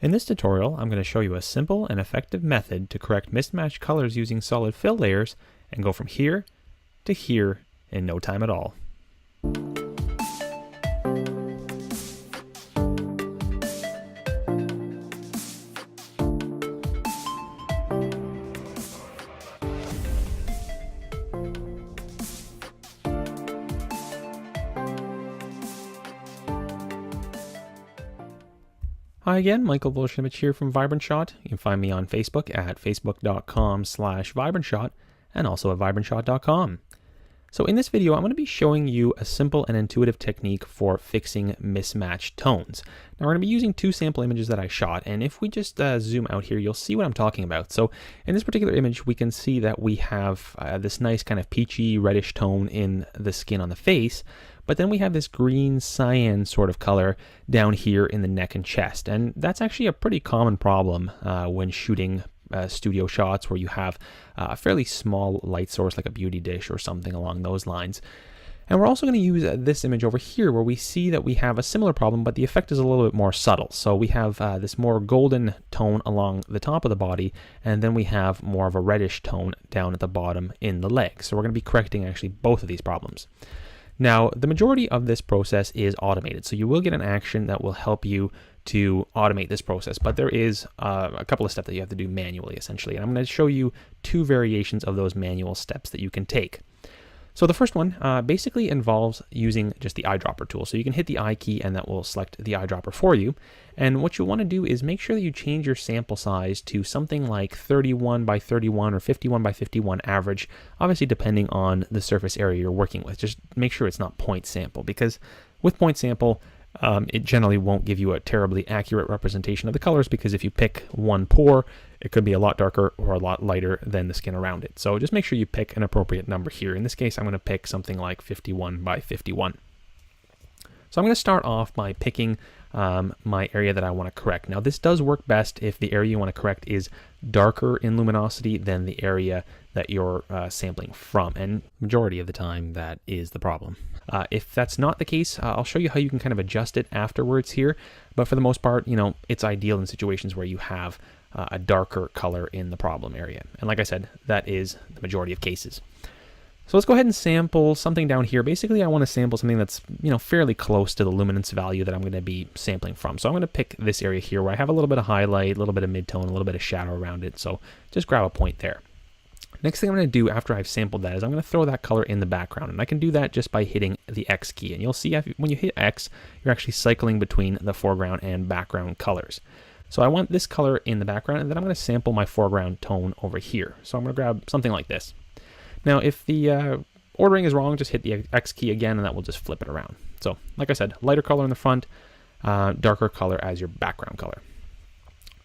In this tutorial, I'm going to show you a simple and effective method to correct mismatched colors using solid fill layers and go from here to here in no time at all. Hi again, Michael Volshinovich here from VibrantShot. You can find me on Facebook at facebook.com/VibrantShot and also at vibrantshot.com. So in this video, I'm going to be showing you a simple and intuitive technique for fixing mismatched tones. Now we're going to be using two sample images that I shot, and if we just zoom out here, you'll see what I'm talking about. So in this particular image, we can see that we have this nice kind of peachy reddish tone in the skin on the face, but then we have this green cyan sort of color down here in the neck and chest. And that's actually a pretty common problem when shooting studio shots where you have a fairly small light source like a beauty dish or something along those lines. And we're also going to use this image over here where we see that we have a similar problem, but the effect is a little bit more subtle. So we have this more golden tone along the top of the body, and then we have more of a reddish tone down at the bottom in the leg. So we're going to be correcting actually both of these problems. Now, the majority of this process is automated, so you will get an action that will help you to automate this process, but there is a couple of steps that you have to do manually, essentially, and I'm going to show you two variations of those manual steps that you can take. So the first one basically involves using just the eyedropper tool. So you can hit the I key and that will select the eyedropper for you. And what you'll want to do is make sure that you change your sample size to something like 31 by 31 or 51 by 51 average, obviously depending on the surface area you're working with. Just make sure it's not point sample, because with point sample, it generally won't give you a terribly accurate representation of the colors, because if you pick one pore, it could be a lot darker or a lot lighter than the skin around it. So just make sure you pick an appropriate number here. In this case, I'm going to pick something like 51 by 51. So I'm going to start off by picking my area that I want to correct. Now this does work best if the area you want to correct is darker in luminosity than the area that you're sampling from, and majority of the time that is the problem. If that's not the case, I'll show you how you can kind of adjust it afterwards here, but for the most part, you know, it's ideal in situations where you have a darker color in the problem area. And like I said, that is the majority of cases. So let's go ahead and sample something down here. Basically, I want to sample something that's, you know, fairly close to the luminance value that I'm going to be sampling from. So I'm going to pick this area here where I have a little bit of highlight, a little bit of midtone, a little bit of shadow around it. So just grab a point there. Next thing I'm going to do after I've sampled that is I'm going to throw that color in the background, and I can do that just by hitting the X key. And you'll see when you hit X, you're actually cycling between the foreground and background colors. So I want this color in the background, and then I'm going to sample my foreground tone over here. So I'm going to grab something like this. Now, if the ordering is wrong, just hit the X key again, and that will just flip it around. So like I said, lighter color in the front, darker color as your background color.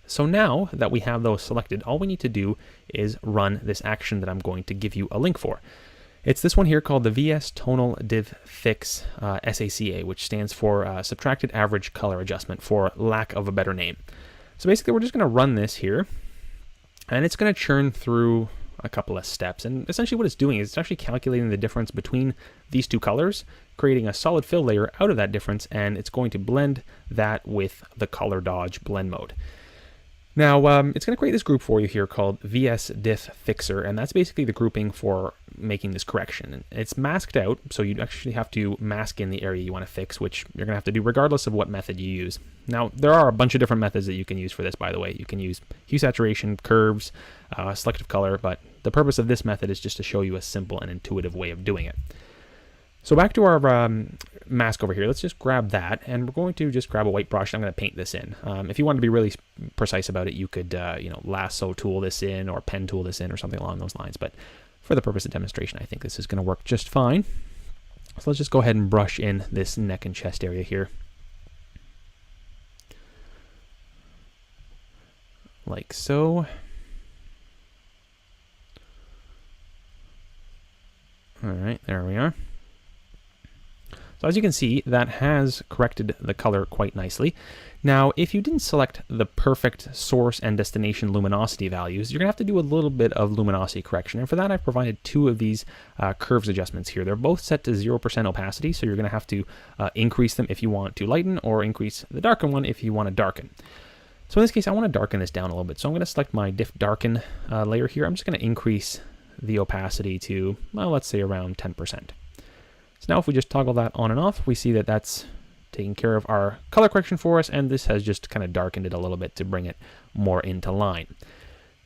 So now that we have those selected, all we need to do is run this action that I'm going to give you a link for. It's this one here called the VS Tonal Div Fix SACA, which stands for Subtracted Average Color Adjustment, for lack of a better name. So basically, we're just going to run this here, and it's going to churn through a couple of steps. And essentially what it's doing is it's actually calculating the difference between these two colors, creating a solid fill layer out of that difference, and it's going to blend that with the color dodge blend mode. Now, it's going to create this group for you here called VS Diff Fixer, and that's basically the grouping for making this correction. And it's masked out, so you actually have to mask in the area you want to fix, which you're going to have to do regardless of what method you use. Now, there are a bunch of different methods that you can use for this, by the way. You can use hue saturation, curves, selective color, but the purpose of this method is just to show you a simple and intuitive way of doing it. So back to our mask over here, let's just grab that, and we're going to just grab a white brush. I'm going to paint this in. If you want to be really precise about it, you could you know, lasso tool this in or pen tool this in or something along those lines. But for the purpose of demonstration, I think this is going to work just fine. So let's just go ahead and brush in this neck and chest area here. Like so. All right, there we are. So as you can see, that has corrected the color quite nicely. Now, if you didn't select the perfect source and destination luminosity values, you're going to have to do a little bit of luminosity correction. And for that, I've provided two of these curves adjustments here. They're both set to 0% opacity, so you're going to have to increase them if you want to lighten, or increase the darken one if you want to darken. So in this case, I want to darken this down a little bit. So I'm going to select my diff darken layer here. I'm just going to increase the opacity to, well, let's say around 10%. So now if we just toggle that on and off, we see that that's taking care of our color correction for us, and this has just kind of darkened it a little bit to bring it more into line.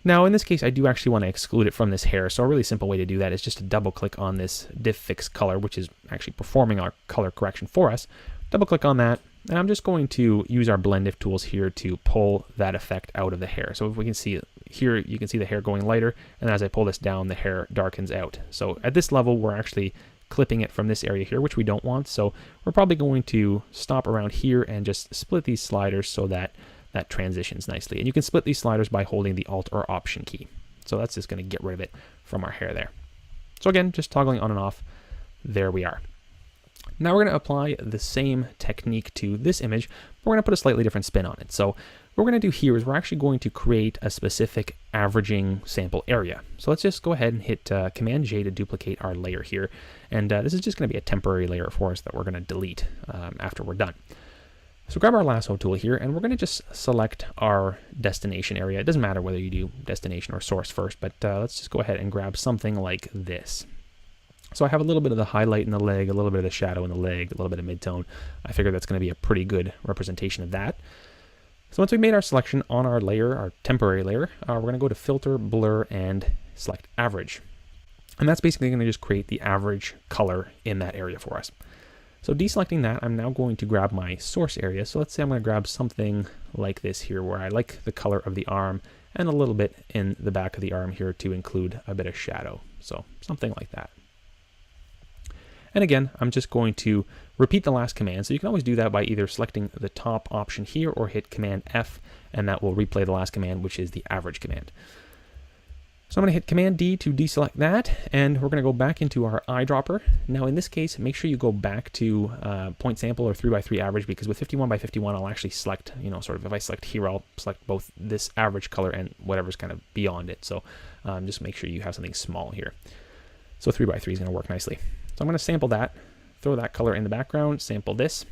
Now in this case, I do actually want to exclude it from this hair, so a really simple way to do that is just to double click on this diff fix color, which is actually performing our color correction for us. Double click on that, and I'm just going to use our blend diff tools here to pull that effect out of the hair. So if we can see it here, you can see the hair going lighter, and as I pull this down, the hair darkens out. So at this level, we're actually clipping it from this area here, which we don't want. So we're probably going to stop around here and just split these sliders so that that transitions nicely. And you can split these sliders by holding the Alt or Option key. So that's just going to get rid of it from our hair there. So again, just toggling on and off, there we are. Now we're going to apply the same technique to this image, but we're going to put a slightly different spin on it. So what we're going to do here is we're actually going to create a specific averaging sample area. So let's just go ahead and hit Command J to duplicate our layer here. And this is just going to be a temporary layer for us that we're going to delete after we're done. So grab our lasso tool here, and we're going to just select our destination area. It doesn't matter whether you do destination or source first, but let's just go ahead and grab something like this. So I have a little bit of the highlight in the leg, a little bit of the shadow in the leg, a little bit of midtone. I figure that's going to be a pretty good representation of that. So once we've made our selection on our layer, our temporary layer, we're going to go to Filter, Blur, and select Average. And that's basically going to just create the average color in that area for us. So deselecting that, I'm now going to grab my source area. So let's say I'm going to grab something like this here, where I like the color of the arm and a little bit in the back of the arm here to include a bit of shadow. So something like that. And again, I'm just going to repeat the last command. So you can always do that by either selecting the top option here or hit Command F, and that will replay the last command, which is the average command. So I'm going to hit Command D to deselect that, and we're going to go back into our eyedropper. Now in this case, make sure you go back to point sample or 3x3 average, because with 51x51, I'll actually select, sort of if I select here, I'll select both this average color and whatever's kind of beyond it. So just make sure you have something small here. So 3x3 is going to work nicely. So I'm going to sample that, throw that color in the background, sample this.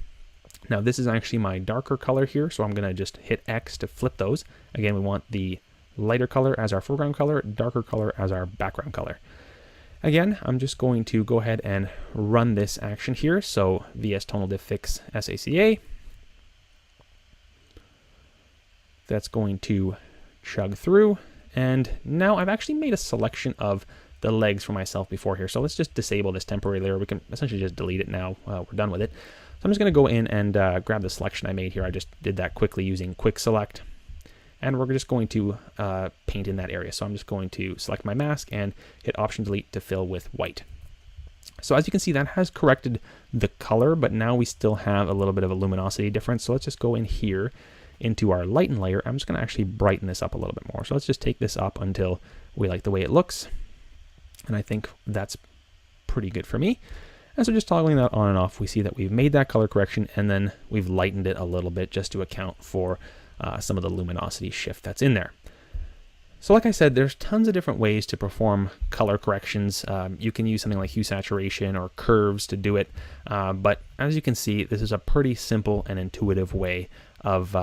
Now this is actually my darker color here, so I'm going to just hit X to flip those. Again, we want the lighter color as our foreground color, darker color as our background color. Again, I'm just going to go ahead and run this action here. So VS Tonal Diff Fix SACA. That's going to chug through. And now I've actually made a selection of the legs for myself before here. So let's just disable this temporary layer. We can essentially just delete it now. We're done with it. So I'm just going to go in and grab the selection I made here. I just did that quickly using Quick Select. And we're just going to paint in that area. So I'm just going to select my mask and hit Option Delete to fill with white. So as you can see, that has corrected the color, but now we still have a little bit of a luminosity difference. So let's just go in here into our lighten layer. I'm just going to actually brighten this up a little bit more. So let's just take this up until we like the way it looks. And I think that's pretty good for me. And so just toggling that on and off, we see that we've made that color correction, and then we've lightened it a little bit just to account for some of the luminosity shift that's in there. So like I said, there's tons of different ways to perform color corrections. You can use something like hue saturation or curves to do it. But as you can see, this is a pretty simple and intuitive way of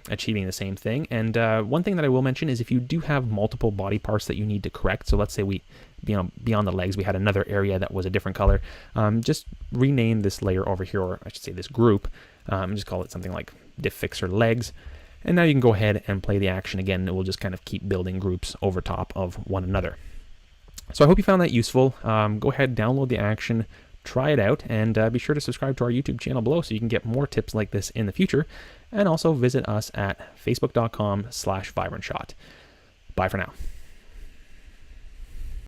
achieving the same thing. And one thing that I will mention is if you do have multiple body parts that you need to correct, so let's say we, beyond the legs, we had another area that was a different color, just rename this layer over here, or I should say this group, just call it something like Diff Fixer Legs. And now you can go ahead and play the action again. It will just kind of keep building groups over top of one another. So I hope you found that useful. Go ahead, download the action, try it out, and be sure to subscribe to our YouTube channel below so you can get more tips like this in the future. And also visit us at facebook.com/vibrantshot. Bye for now.